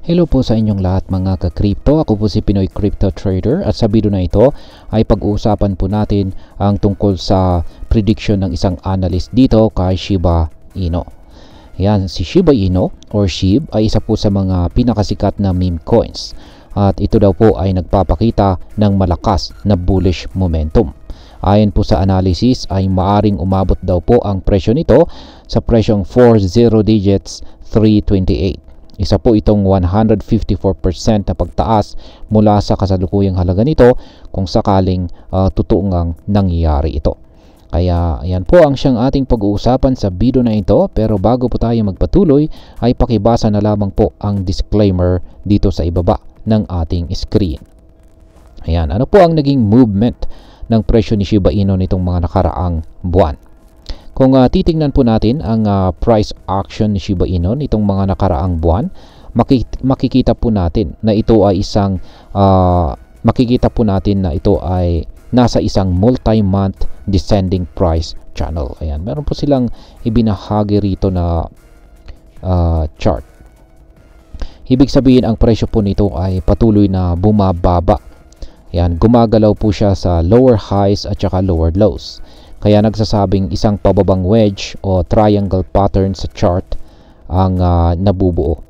Hello po sa inyong lahat mga ka-crypto. Ako po si Pinoy Crypto Trader at sa video na ito ay pag-uusapan po natin ang tungkol sa prediction ng isang analyst dito kay Shiba Inu. Yan, si Shiba Inu or SHIB ay isa po sa mga pinakasikat na meme coins at ito daw po ay nagpapakita ng malakas na bullish momentum. Ayon po sa analysis ay maaring umabot daw po ang presyo nito sa presyong 40 digits 328. Isa po itong 154% na pagtaas mula sa kasalukuyang halaga nito kung sakaling totoo ngang nangyayari ito. Kaya ayan po ang siyang ating pag-uusapan sa video na ito, pero bago po tayo magpatuloy ay pakibasa na lamang po ang disclaimer dito sa ibaba ng ating screen. Ayan, ano po ang naging movement ng presyo ni Shiba Inu nitong mga nakaraang buwan? Kung titingnan po natin ang price action ni Shiba Inu nitong mga nakaraang buwan, makikita po natin na ito ay nasa isang multi-month descending price channel. Ayan, meron po silang ibinahagi rito na chart. Ibig sabihin ang presyo po nito ay patuloy na bumababa. Ayan, gumagalaw po siya sa lower highs at saka lower lows. Kaya nagsasabing isang pababang wedge o triangle pattern sa chart ang nabubuo.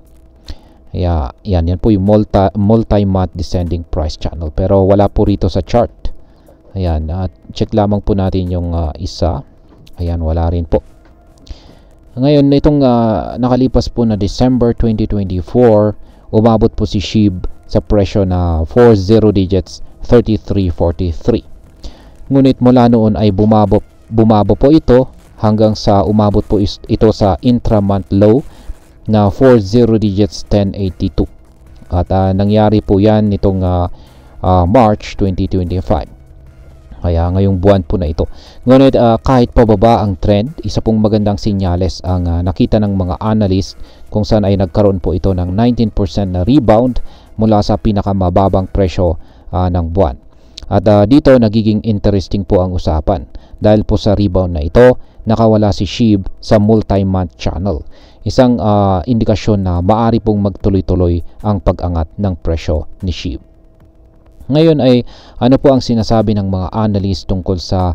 Kaya yan po yung multi-month descending price channel. Pero wala po rito sa chart. Ayan, check lamang po natin yung isa. Ayan, wala rin po. Ngayon, itong nakalipas po na December 2024, umabot po si SHIB sa presyo na 40 digits 3343. Ngunit mula noon ay bumaba po ito hanggang sa umabot po ito sa intra-month low na 40 digits 1082. At nangyari po yan nitong March 2025. Kaya ngayong buwan po na ito. Ngunit kahit pababa ang trend, isa pong magandang sinyales ang nakita ng mga analyst kung saan ay nagkaroon po ito ng 19% na rebound mula sa pinakamababang presyo ng buwan. At dito nagiging interesting po ang usapan dahil po sa rebound na ito nakawala si SHIB sa multi-month channel. Isang indikasyon na maaari pong magtuloy-tuloy ang pag-angat ng presyo ni SHIB. Ngayon ay ano po ang sinasabi ng mga analyst tungkol sa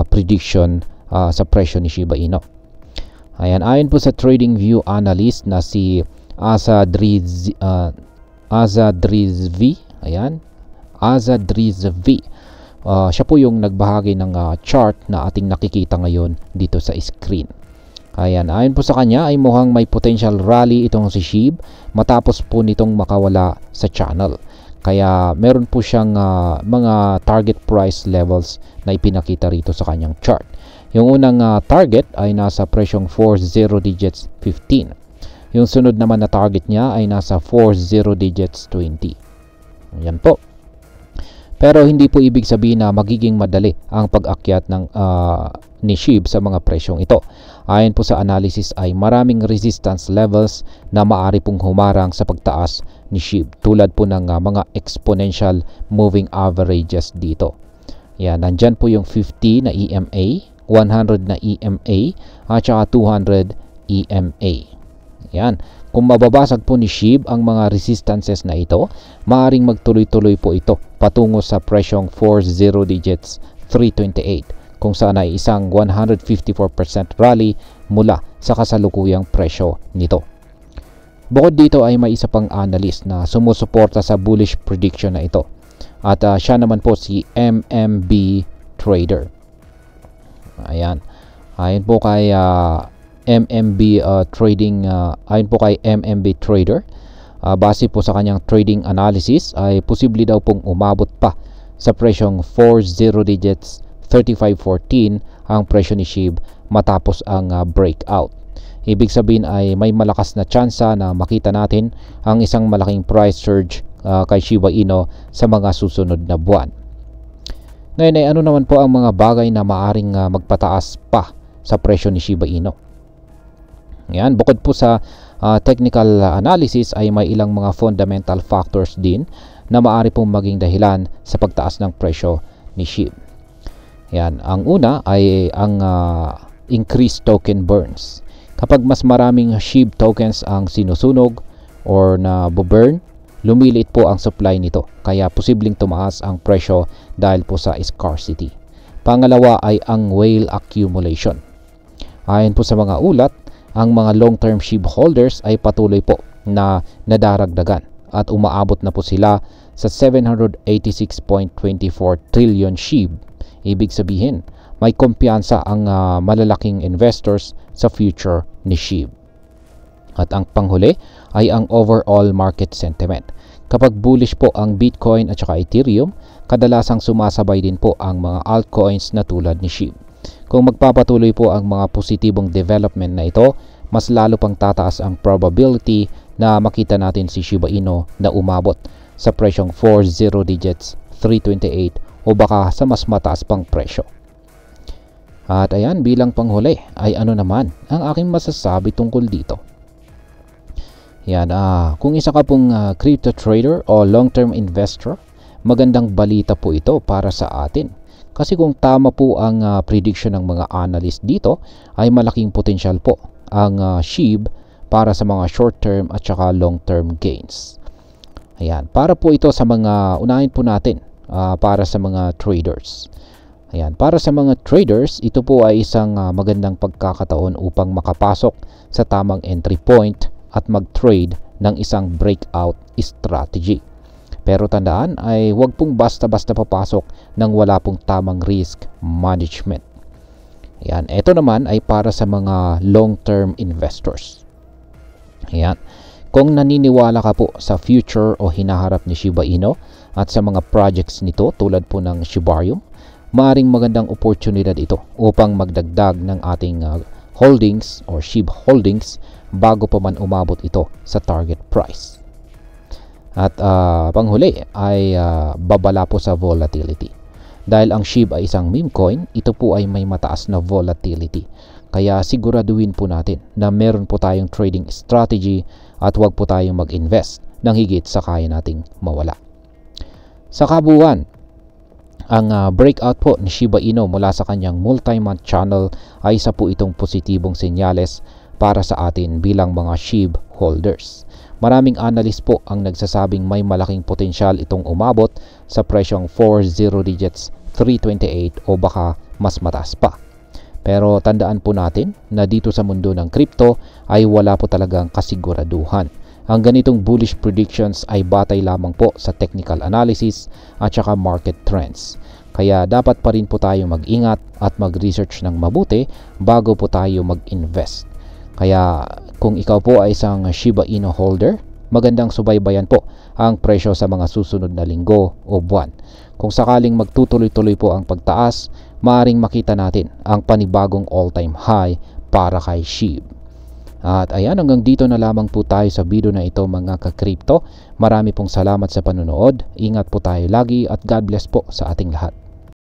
prediction sa presyo ni Shiba Inu. Ayan, ayon po sa TradingView analyst na si Azadrizvi, siya po yung nagbahagi ng chart na ating nakikita ngayon dito sa screen. Ayan, ayon po sa kanya ay mukhang may potential rally itong si SHIB matapos po nitong makawala sa channel. Kaya meron po siyang mga target price levels na ipinakita rito sa kanyang chart. Yung unang target ay nasa presyong 40 digits 15. Yung sunod naman na target niya ay nasa 40 digits 20. Ayan po. Pero hindi po ibig sabihin na magiging madali ang pag-akyat ng ni SHIB sa mga presyong ito. Ayon po sa analysis ay maraming resistance levels na maaari pong humarang sa pagtaas ni SHIB tulad po ng mga exponential moving averages dito. Yan, nandyan po yung 50 na EMA, 100 na EMA at saka 200 EMA. Yan. Kung mababasag po ni SHIB ang mga resistances na ito, maaaring magtuloy-tuloy po ito patungo sa presyong 40 digits 328 kung saan ay isang 154% rally mula sa kasalukuyang presyo nito. Bukod dito ay may isa pang analyst na sumusuporta sa bullish prediction na ito at siya naman po si MMB Trader. Ayan. Ayon po kay MMB ayon po kay MMB Trader, base po sa kanyang trading analysis ay posible daw pong umabot pa sa presyong 40 digits 3514 ang presyo ni SHIB matapos ang breakout. Ibig sabihin ay may malakas na tsansa na makita natin ang isang malaking price surge kay Shiba Inu sa mga susunod na buwan. Ngayon ay ano naman po ang mga bagay na maaring magpataas pa sa presyo ni Shiba Inu? Yan, bukod po sa technical analysis ay may ilang mga fundamental factors din na maaari pong maging dahilan sa pagtaas ng presyo ni SHIB. Yan, ang una ay ang increased token burns. Kapag mas maraming SHIB tokens ang sinusunog, or na burn, lumiliit po ang supply nito. Kaya posibleng tumaas ang presyo dahil po sa scarcity. Pangalawa ay ang whale accumulation. Ayon po sa mga ulat, ang mga long-term SHIB holders ay patuloy po na nadaragdagan at umaabot na po sila sa 786.24 trillion SHIB. Ibig sabihin, may kumpiyansa ang malalaking investors sa future ni SHIB. At ang panghuli ay ang overall market sentiment. Kapag bullish po ang Bitcoin at saka Ethereum, kadalasang sumasabay din po ang mga altcoins na tulad ni SHIB. Kung magpapatuloy po ang mga positibong development na ito, mas lalo pang tataas ang probability na makita natin si Shiba Inu na umabot sa presyong 40 digits, 328 o baka sa mas mataas pang presyo. At ayan, bilang panghuli ay ano naman ang aking masasabi tungkol dito. Yan, kung isa ka pong crypto trader o long-term investor, magandang balita po ito para sa atin. Kasi kung tama po ang prediction ng mga analyst dito, ay malaking potensyal po ang SHIB para sa mga short-term at saka long-term gains. Ayan, para po ito sa mga, unahin po natin, para sa mga traders. Ayan, para sa mga traders, ito po ay isang magandang pagkakataon upang makapasok sa tamang entry point at mag-trade ng isang breakout strategy. Pero tandaan ay huwag pong basta-basta papasok nang wala pong tamang risk management. Ayan, ito naman ay para sa mga long-term investors. Ayan, kung naniniwala ka po sa future o hinaharap ni Shiba Inu at sa mga projects nito tulad po ng Shibarium, maaaring magandang oportunidad ito upang magdagdag ng ating holdings or SHIB holdings bago pa man umabot ito sa target price. At panghuli ay babala po sa volatility. Dahil ang SHIB ay isang meme coin, ito po ay may mataas na volatility. Kaya siguraduhin po natin na meron po tayong trading strategy at huwag po tayong mag-invest ng higit sa kaya nating mawala. Sa kabuuan, ang breakout po ni Shiba Inu mula sa kanyang multi-month channel ay isa po itong positibong senyales para sa atin bilang mga SHIB holders. Maraming analyst po ang nagsasabing may malaking potensyal itong umabot sa presyong 40 digits, 328 o baka mas mataas pa. Pero tandaan po natin na dito sa mundo ng crypto ay wala po talagang kasiguraduhan. Ang ganitong bullish predictions ay batay lamang po sa technical analysis at saka market trends. Kaya dapat pa rin po tayo mag-ingat at mag-research ng mabuti bago po tayo mag-invest. Kaya kung ikaw po ay isang Shiba Inu holder, magandang subaybayan po ang presyo sa mga susunod na linggo o buwan. Kung sakaling magtutuloy-tuloy po ang pagtaas, maaaring makita natin ang panibagong all-time high para kay SHIB. At ayan, hanggang dito na lamang po tayo sa video na ito mga ka-crypto. Marami pong salamat sa panonood. Ingat po tayo lagi at God bless po sa ating lahat.